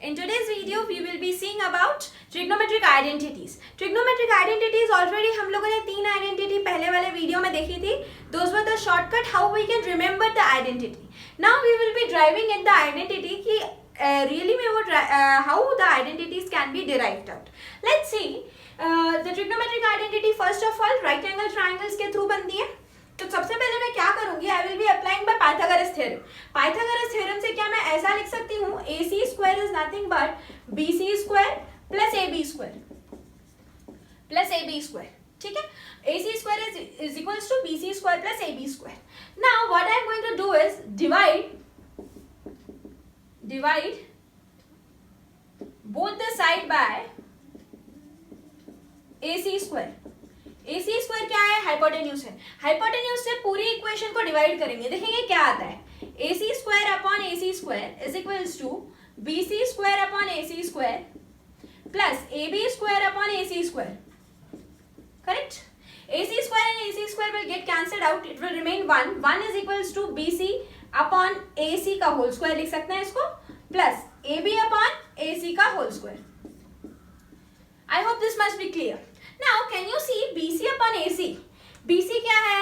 In today's video, we will be seeing about trigonometric identities. Trigonometric identities already हम लोगों ने 3 identity पहले वाले वीडियो में देखी थी. Those were the shortcut how we can remember the identity. Now we will be driving at the identity कि really में वो how the identities can be derived out. Let's see the trigonometric identity. First of all, right angle triangles के through बनती है. तो सबसे पहले मैं क्या करूंगी, I will be applying by Pythagoras theorem. Pythagoras theorem से क्या मैं ऐसा लिख सकती हूँ, A C square is nothing but B C square plus A B square. ठीक है, A C square is equals to B C square plus A B square. Now what I am going to do is divide both the side by A C square. A C square क्या है, hypotenuse है. Hypotenuse से पूरी equation को divide करेंगे, देखेंगे क्या आता है. A C square upon A C square is equals to B C square upon A C square plus A B square upon A C square. Correct. A C square and A C square will get cancelled out, it will remain 1 is equals to B C upon A C का whole square लिख सकते हैं इसको, plus A B upon A C का whole square. I hope this must be clear. Now can you see BC upon AC? BC क्या है?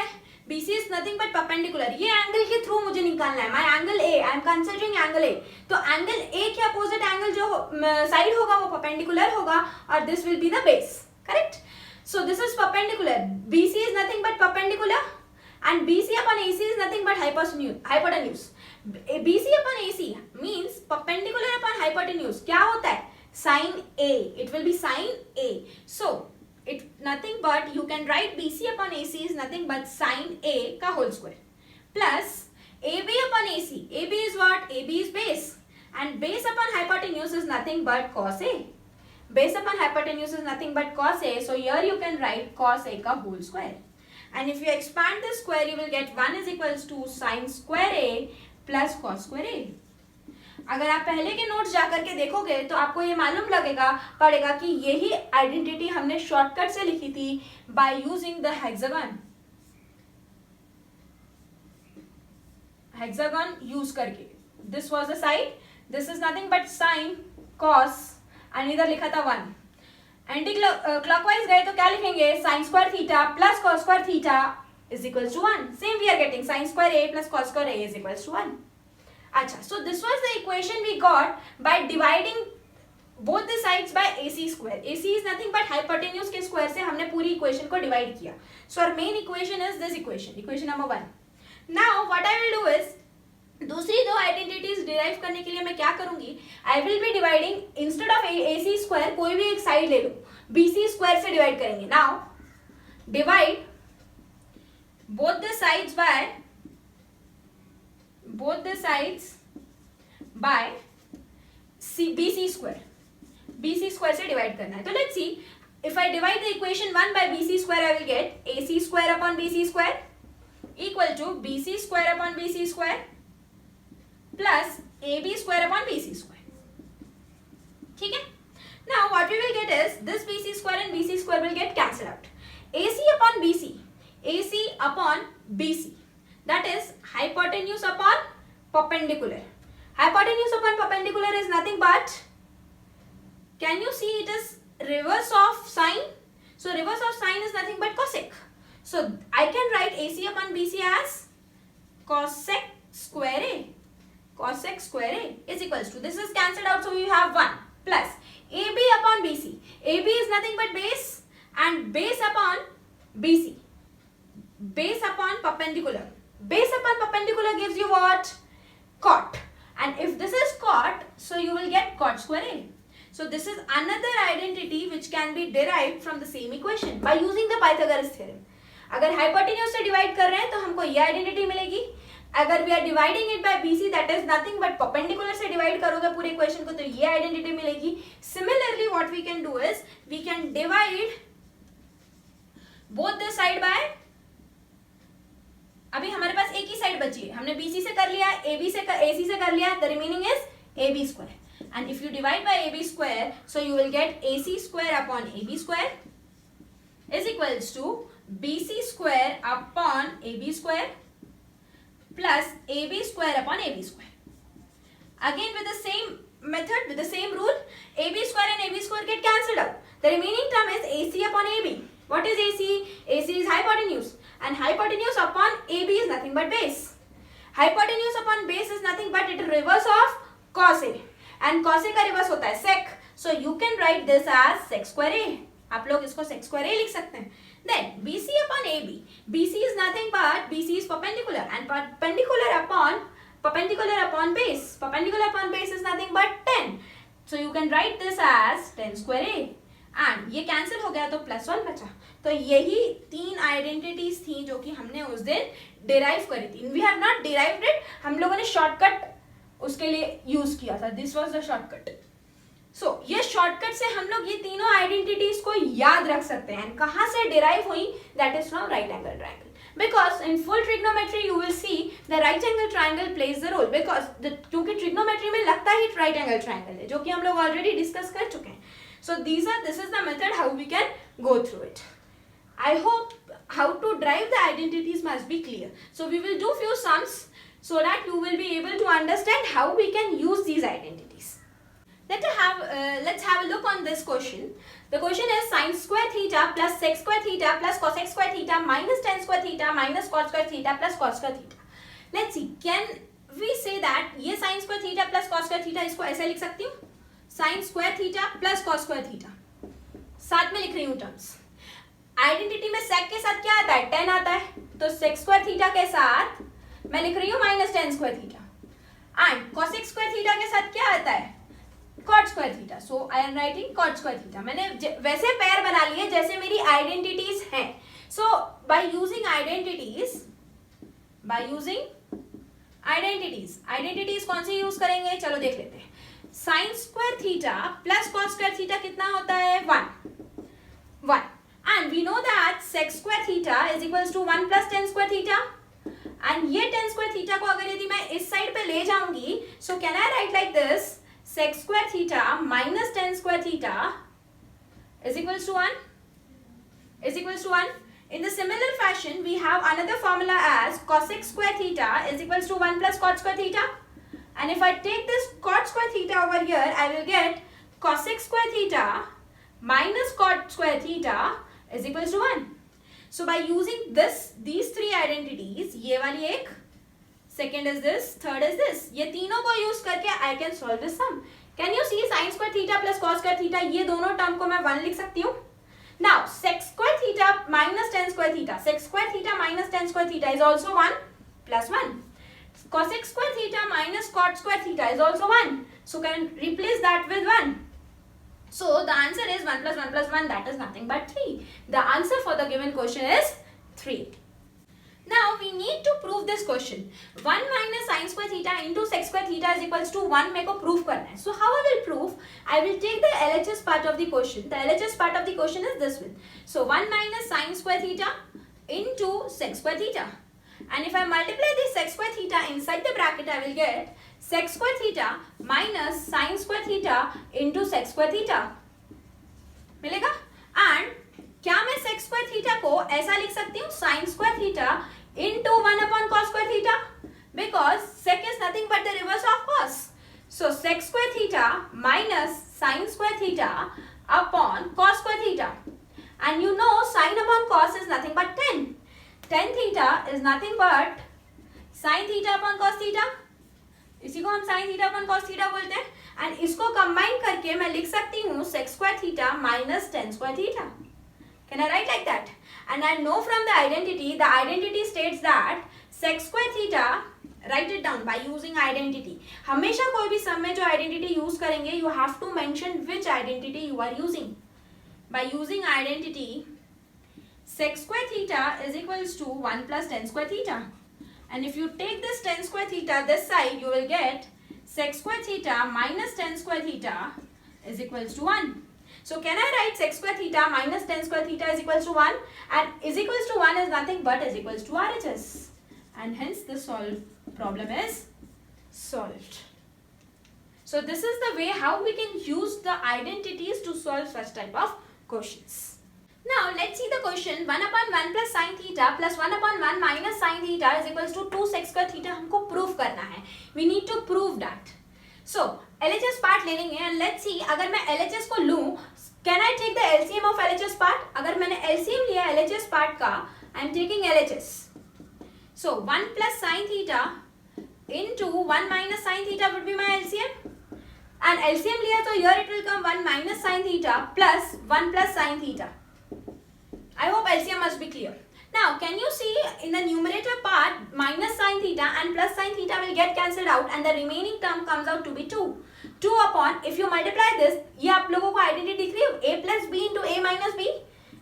BC is nothing but perpendicular. ये angle के थ्रू मुझे निकालना है. My angle A, I am considering angle A. तो angle A के opposite angle जो साइड होगा वो perpendicular होगा और this will be the base. Correct? So this is perpendicular. BC is nothing but perpendicular and BC upon AC is nothing but hypotenuse. BC upon AC means perpendicular upon hypotenuse. क्या होता है? Sin A. It will be sin A. So it nothing but you can write BC upon AC is nothing but sin A का whole square plus AB upon AC. AB is what? AB is base and base upon hypotenuse is nothing but cos A. Base upon hypotenuse is nothing but cos A. So here you can write cos A का whole square. And if you expand this square, you will get 1 is equals to sin square A plus cos square A. अगर आप पहले के notes जाकर के देखोगे तो आपको ये मालूम पड़ेगा कि यही आइडेंटिटी हमने शॉर्टकट से लिखी थी by using the hexagon use करके. This was the side, this is nothing but sine cos and इधर लिखा था 1. एंटी क्लॉकवाइज गए तो क्या लिखेंगे, sine square theta plus cos square theta is equals to 1. Same we are getting sine square A plus cos square A is equals to 1. अच्छा, so this was the equation we got by dividing both the sides by AC square. AC is nothing but hypotenuse के square से हमने पूरी equation को divide किया. So our main equation is this equation, equation number 1. Now what I will do is, दूसरी दो identities derive करने के लिए मैं क्या करूंगी, I will be dividing instead of AC square कोई भी एक side ले लो, BC square से divide करेंगे. Now divide both the sides by BC square. BC square से divide करना है. तो let's see, if I divide the equation 1 by BC square, I will get AC square upon BC square equal to BC square upon BC square plus AB square upon BC square. ठीक है. Now what we will get is this BC square and BC square will get cancelled out. AC upon BC, that is hypotenuse upon perpendicular. Hypotenuse upon perpendicular is nothing but, can you see it is reverse of sine? So reverse of sine is nothing but cosec. So I can write AC upon BC as cosec square A. Cosec square A is equals to, this is cancelled out, so you have 1 plus AB upon BC. AB is nothing but base and base upon BC. Base upon perpendicular. Base upon perpendicular gives you what? Cot. And if this is cot, so you will get cot square A. So this is another identity which can be derived from the same equation by using the Pythagoras theorem. अगर hypotenuse से divide कर रहे हैं तो हमको ये identity मिलेगी. अगर we are dividing it by BC, that is nothing but perpendicular से divide करोगे पूरे equation को तो ये identity मिलेगी. Similarly, what we can do is we can divide both the side by, अभी हमारे पास एक ही साइड बची है, हमने BC से कर लिया, AC से कर लिया, the remaining is AB square. And if you divide by AB square, so you will get AC square upon AB square is equals to BC square upon AB square plus AB square upon AB square. Again with the same method with the same rule. AB square and AB square get cancelled out. The remaining term is AC upon AB. What is AC? AC is hypotenuse, and hypotenuse upon AB is nothing but base. Hypotenuse upon base is nothing but it reverse of cos A, and cos A का reverse होता है sec. So you can write this as sec square A. आप लोग इसको sec square A लिख सकते हैं. Then BC upon AB. BC is nothing but BC is perpendicular, and perpendicular upon base. Perpendicular upon base is nothing but 10. So you can write this as 10 square A. And ये cancel हो गया तो +1 बचा. तो यही 3 identities थी जो कि हमने उस दिन डिराइव करी थी. We have not derived it, हम लोगों ने शॉर्टकट उसके लिए यूज किया था. This was the shortcut. So ये शॉर्टकट से हम लोग ये तीनों आइडेंटिटीज को याद रख सकते हैं. कहाँ से डिराइव हुई? That is from right angle triangle. Because in full trigonometry you will see the right angle triangle plays the role, because क्योंकि trigonometry में लगता ही right angle triangle है, जो कि हम लोग already discuss कर चुके हैं. So this is the method how we can go through it. I hope how to derive the identities must be clear. So we will do few sums so that you will be able to understand how we can use these identities. Let's have a look on this question. The question is sin square theta plus sec square theta plus cosec square theta minus tan square theta minus cot square theta plus cos square theta. Let's see, can we say that ये sin square theta plus cos square theta इसको ऐसे लिख सकती हूँ, sin square theta plus cos square theta. साथ में लिख रही हूँ टर्म्स. आइडेंटिटी में sec के साथ क्या आता है? tan आता है. तो sec square theta के साथ मैं लिख रही हूँ minus tan square theta. And cosec square theta के साथ क्या आता है? cot square theta. So I am writing cot square theta. मैंने वैसे पैर बना लिए जैसे मेरी आइडेंटिटीज हैं. So by using identities कौन सी यूज करेंगे? चलो देख लेते हैं. sin square theta plus cos square theta कितना होता है? 1. And we know that sec square theta is equals to 1 plus tan square theta. And ये tan square theta को अगर यदि मैं इस साइड पे ले जाऊंगी, so can I write like this? Sec square theta minus tan square theta is equals to 1. In the similar fashion, we have another formula as cosec square theta is equals to 1 plus cot square theta. And if I take this cot square theta over here, I will get cosec square theta minus cot square theta is equals to 1. So by using these three identities, ये वाली एक, second is this, third is this, ये तीनों को use करके I can solve this sum. Can you see sin square theta plus cos square theta, ये दोनों term को मैं 1 लिख सकती हूँ. Now sec square theta minus tan square theta, sec square theta minus tan square theta is also 1 plus 1. Cosec square theta minus cot square theta is also 1. So can replace that with 1. So the answer is 1 plus 1 plus 1, that is nothing but 3. The answer for the given question is 3. Now we need to prove this question. 1 minus sin square theta into sec square theta is equals to 1 मेरे को prove करना है. So how I will prove? I will take the LHS part of the question. The LHS part of the question is this one. So 1 minus sin square theta into sec square theta. And if I multiply this sec square theta inside the bracket, I will get sec square theta minus sin square theta into sec square theta. मिलेगा? And क्या मैं sec square theta को ऐसा लिख सकती हूँ? sin square theta into 1 upon cos square theta, because sec is nothing but the reverse of cos. So sec square theta minus sin square theta upon cos square theta. And you know sin upon cos is nothing but tan. Tan theta is nothing but sin theta upon cos theta. इसी को हम sin theta upon cos theta बोलते हैं. And इसको combine करके मैं लिख सकती हूँ sec square theta minus tan square theta. Can I write like that? And I know from the identity states that sec square theta, write it down by using identity. हमेशा कोई भी सम में जो identity use करेंगे, you have to mention which identity you are using. By using identity, sec square theta is equals to 1 plus tan square theta. And if you take this tan square theta this side, you will get sec square theta minus tan square theta is equals to 1. So can I write sec square theta minus tan square theta is equals to 1, and is equals to 1 is nothing but is equals to RHS, and hence the problem is solved. So this is the way how we can use the identities to solve such type of questions. Now let's see the question. 1 upon 1 plus sin theta plus 1 upon 1 minus sin theta is equals to 2 sec square theta हमको prove करना है. We need to prove that. So LHS part ले लेंगे and let's see अगर मैं LHS को लूं, can I take the LCM of LHS part? अगर मैंने LCM लिया LHS पार्ट का, I am taking LHS. So 1 plus sin theta into 1 minus sin theta would be my LCM. And LCM लिया तो here it will come 1 minus sin theta plus 1 plus sin theta. I hope LCM must be clear. Now can you see in the numerator part minus sin theta and plus sin theta will get cancelled out and the remaining term comes out to be 2. 2 upon, if you multiply this, ये आप लोगों को identity दिख रही है, a plus b into a minus b,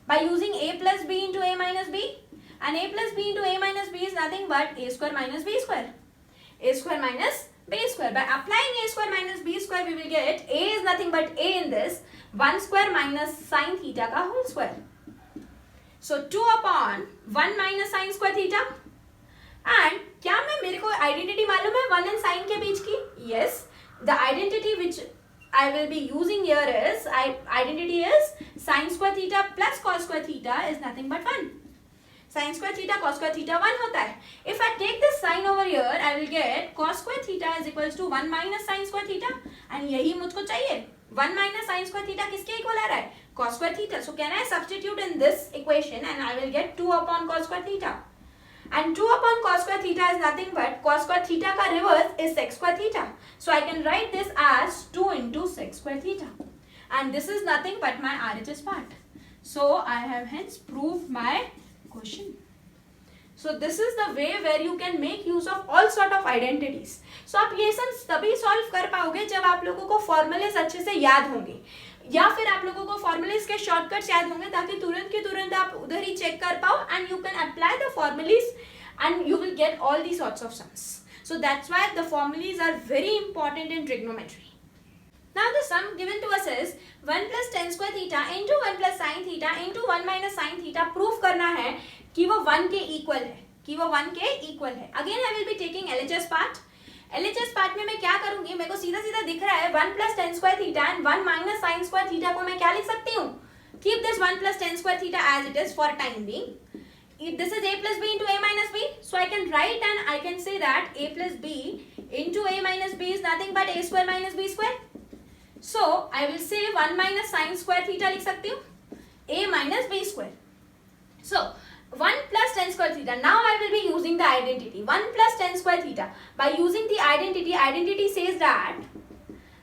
by using a plus b into a minus b, and a plus b into a minus b is nothing but a square minus b square. A square minus b square. By applying a square minus b square we will get a is nothing but a in this 1 square minus sin theta का whole square. So 2 upon 1 minus sin square theta. And क्या मैं मेरे को identity मालूम है 1 and sin के बीच की? Yes. The identity which I will be using here is identity is sin square theta plus cos square theta is nothing but 1. Sin square theta cos square theta 1 होता है. If I take this sign over here, I will get cos square theta is equals to 1 minus sin square theta. And यही मुझको चाहिए. 1 minus sin square theta किसके equal आ रहा है? Cos square theta. So can I substitute in this equation and I will get 2 upon cos square theta. And 2 upon cos square theta is nothing but cos square theta का reverse is sec square theta. So I can write this as 2 into sec square theta. And this is nothing but my RHS part. So I have hence proved my question. So this is the way where you can make use of all sort of identities. So आप ये सब तभी solve कर पाओगे जब आप लोगों को formulas अच्छे से याद होंगे या फिर आप लोगों को formulas के shortcuts याद होंगे ताकि तुरंत के तुरंत आप उधर ही check कर पाओ and you can apply the formulas and you will get all these sorts of sums. So that's why the formulas are very important in trigonometry. Now the sum given to us is 1 plus tan square theta into 1 plus sin theta into 1 minus sin theta. Proof करना है कि वो 1 के equal है, कि वो 1 के equal है. Again I will be taking LHS part. LHS part में मैं क्या करूँगी? मेरे को सीधा सीधा दिख रहा है 1 plus tan square theta and 1 minus sin square theta को मैं क्या लिख सकती हूँ? Keep this 1 plus tan square theta as it is for time being. This is a plus b into a minus b. So I can write and I can say that a plus b into a minus b is nothing but a square minus b square. So I will say 1 minus sin square theta लिख सकती हूँ a minus b square. So 1 plus tan square theta. Now I will be using the identity 1 plus tan square theta. By using the identity says that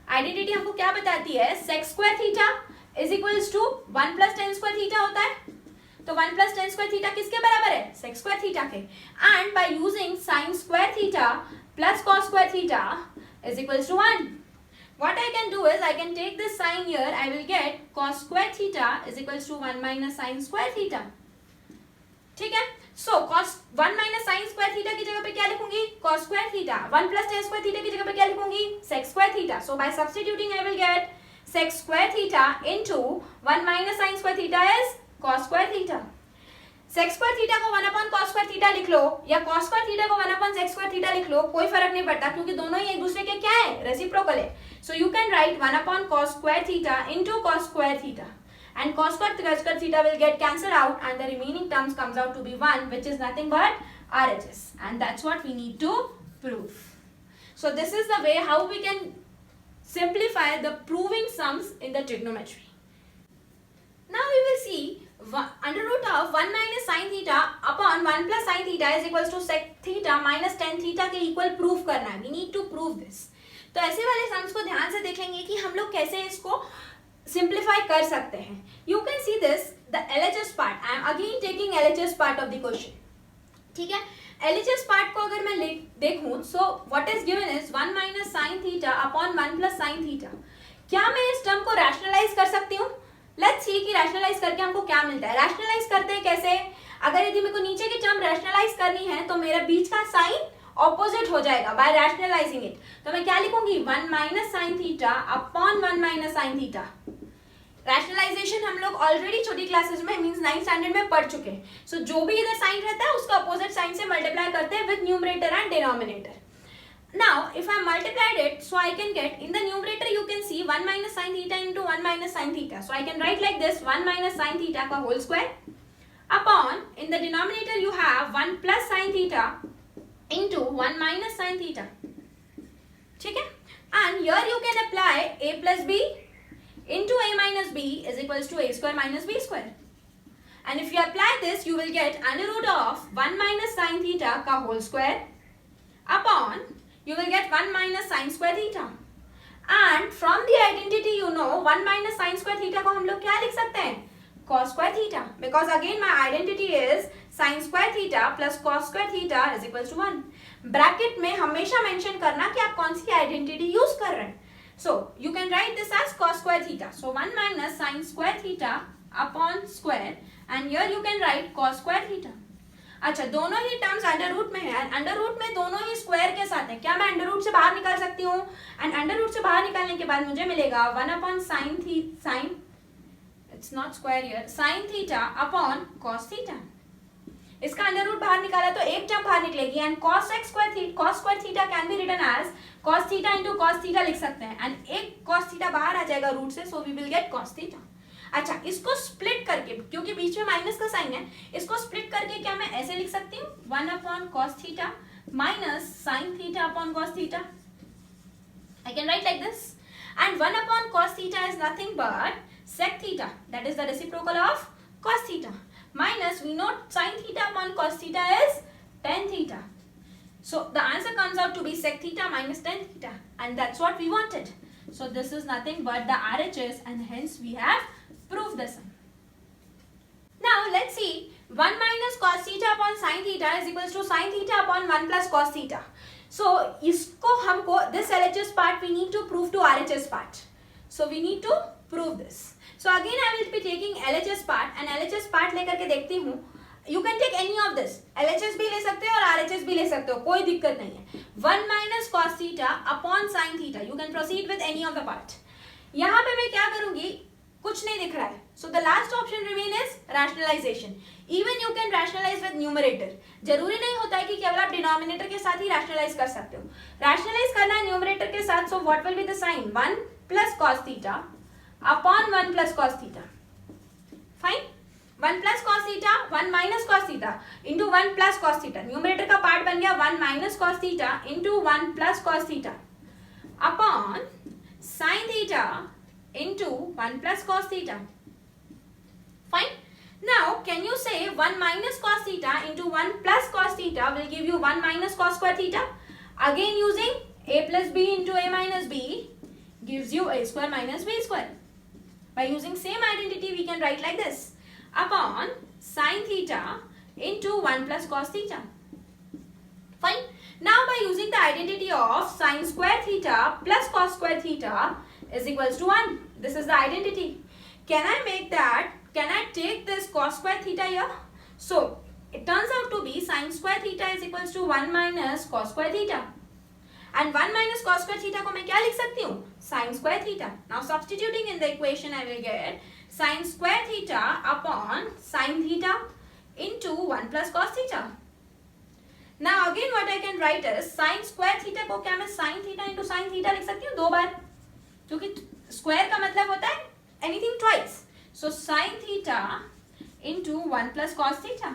identity हमको क्या बताती है? sec square theta is equals to 1 plus tan square theta होता है. तो 1 plus tan square theta किसके बराबर है? sec square theta के. And by using sin square theta plus cos square theta is equals to 1. What I can do is I can take this sign here. I will get cos square theta is equals to 1 minus sin square theta. ठीक है? So cos 1 minus sin square theta की जगह पे क्या लिखूंगी? Cos square theta. 1 plus tan square theta की जगह पे क्या लिखूंगी? Sec square theta. So by substituting I will get sec square theta into 1 minus sin square theta is cos square theta. Sec square theta को 1 upon cos square theta लिख लो या cos square theta को 1 upon sec square theta लिख लो, कोई फर्क नहीं पड़ता क्योंकि दोनों ही एक दूसरे के क्या है? रेसिप्रोकल है. So you can write 1 upon cos square theta into cos square theta. And cos square theta will get cancelled out and the remaining terms comes out to be 1, which is nothing but RHS. And that's what we need to prove. So this is the way how we can simplify the proving sums in the trigonometry. Now we will see under root of 1 minus sin theta upon 1 plus sin theta is equals to sec theta minus tan theta के equal proof करना है. We need to prove this. तो ऐसे वाले sums को ध्यान से देखेंगे कि हम लोग कैसे इसको सिंप्लीफाई कर सकते हैं. You can see this the LHS part. I am again taking LHS part of the question. ठीक है? LHS पार्ट को अगर मैं देखूं so what is given is 1 minus sine theta upon 1 plus sine theta. क्या मैं इस टर्म को रैशनलाइज कर सकती हूँ? लेट्स सी कि रैशनलाइज करके हमको क्या मिलता है. रैशनलाइज करते हैं कैसे? अगर यदि मेरे को नीचे की टर्म रैशनलाइज करनी है तो मेरा बीच का साइन ऑपोजिट हो जाएगा बाय रैशनलाइजिंग इट. तो मैं क्या लिखूंगी? 1 minus sine theta upon 1 minus sine theta. Rationalization हम लोग ऑलरेडी छोटी क्लासेस में मींस 9th स्टैंडर्ड में पढ़ चुके हैं. सो जो भी इधर साइन रहता है उसका अपोजिट साइन से मल्टीप्लाई करते हैं with numerator and denominator. Now if I multiplied it, so I can get in the numerator you can see 1 minus sin theta into 1 minus sin theta. So I can write like this 1 minus sin theta का whole square upon in the denominator you have 1 plus sin theta into 1 minus sin theta. ठीक है? And here you can apply a plus b into a minus b is equals to a square minus b square. And if you apply this, you will get under root of 1 minus sin theta का whole square upon, you will get 1 minus sin square theta. And from the identity you know 1 minus sin square theta को हम लोग क्या लिख सकते हैं? Cos square theta. Because again my identity is sin square theta plus cos square theta is equals to 1. Bracket में हमेशा mention करना कि आप कौन सी identity use कर रहे हैं. So you can write this as cos square theta. So 1 minus sin square theta upon square, and here you can write cos square theta. अच्छा, दोनों ही टर्म्स अंडर रूट में है. अंडर रूट में दोनों ही square के साथ है. क्या मैं अंडर रूट से बाहर निकाल सकती हूँ? एंड अंडर रूट से बाहर निकालने के बाद मुझे मिलेगा 1 upon sine it's not square here, sine theta upon cos theta. इसका अंडर रूट बाहर निकाला तो एक टर्म बाहर निकलेगी. And cos square theta can be written as cos theta into cos theta लिख सकते हैं. एंड एक cos थीटा बाहर आ जाएगा रूट से, so we will get cos theta. अच्छा, इसको स्प्लिट करके, क्योंकि बीच में माइनस का साइन है, इसको स्प्लिट करके क्या मैं ऐसे लिख सकती हूँ 1 upon cos theta minus sine theta upon cos theta. I can write like this. And 1 upon cos theta is nothing but sec theta, that is the reciprocal of cos theta, minus we know sin theta upon cos theta is tan theta. So the answer comes out to be sec theta minus tan theta, and that's what we wanted. So this is nothing but the RHS, and hence we have proved the sum. Now let's see, 1 minus cos theta upon sin theta is equals to sin theta upon 1 plus cos theta. So इसको हमको this LHS part we need to prove to RHS part. So we need to prove this. So again I will be taking LHS part, and LHS part लेकर के देखती हूँ. You can take any of this. LHS भी ले सकते हो और RHS भी ले सकते हो, कोई दिक्कत नहीं है. 1 minus cos theta upon sin theta. You can proceed with any of the part. यहाँ पे मैं क्या करूँगी? कुछ नहीं दिख रहा है. So the last option remain is rationalization. Even you can rationalize with numerator. जरूरी नहीं होता है कि केवल आप डिनोमिनेटर के साथ ही rationalize कर सकते हो. Rationalize करना है न्यूमरेटर के साथ. So what will be the sign? 1 plus cos theta upon 1 plus cos theta. Fine. 1 plus cos theta, 1 minus cos theta into 1 plus cos theta. Numerator का पार्ट बन गया 1 minus cos theta into 1 plus cos theta upon sin theta into 1 plus cos theta. Fine. Now can you say 1 minus cos theta into 1 plus cos theta will give you 1 minus cos square theta? Again using a plus b into a minus b gives you a square minus b square. By using same identity we can write like this, upon sin theta into 1 plus cos theta. Fine. Now by using the identity of sin square theta plus cos square theta is equals to 1. This is the identity. Can I make that? Can I take this cos square theta here? So it turns out to be sin square theta is equals to 1 minus cos square theta. And 1 minus cos square theta को मैं क्या लिख सकती हूँ? Sin square theta. Now substituting in the equation I will get sin square theta upon sin theta into 1 plus cos theta. Now again what I can write is sin square theta को क्या मैं sin theta into sin theta लिख सकती हूँ दो बार, क्योंकि square का मतलब होता है anything twice. So sin theta into 1 plus cos theta.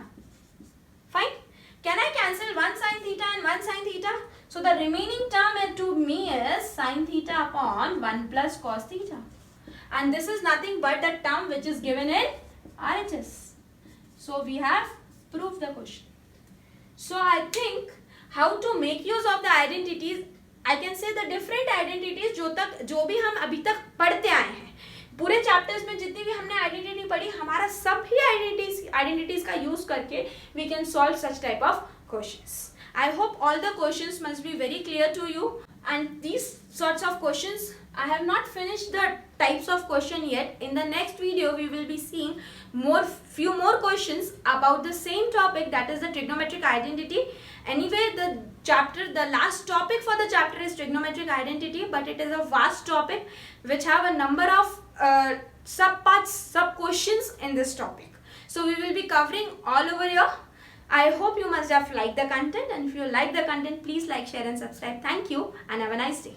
Fine. Can I cancel 1 sin theta and 1 sin theta? So the remaining term to me is sin theta upon 1 plus cos theta. And this is nothing but the term which is given in RHS. So we have proved the question. So I think how to make use of the identities, I can say the different identities जो भी हम अभी तक पढ़ते आए हैं. पूरे chapters में जितनी भी हमने आइडेंटिटी पढ़ी, हमारा सभी आइडेंटिटीज का यूज करके we can solve such type of questions. I hope all the questions must be very clear to you, and these sorts of questions, I have not finished the types of question yet. In the next video we will be seeing few more questions about the same topic, that is the trigonometric identity. Anyway, the last topic for the chapter is trigonometric identity, but it is a vast topic which have a number of sub-parts, sub-questions in this topic. So we will be covering all over here. I hope you must have liked the content, and if you like the content, please like, share and subscribe. Thank you and have a nice day.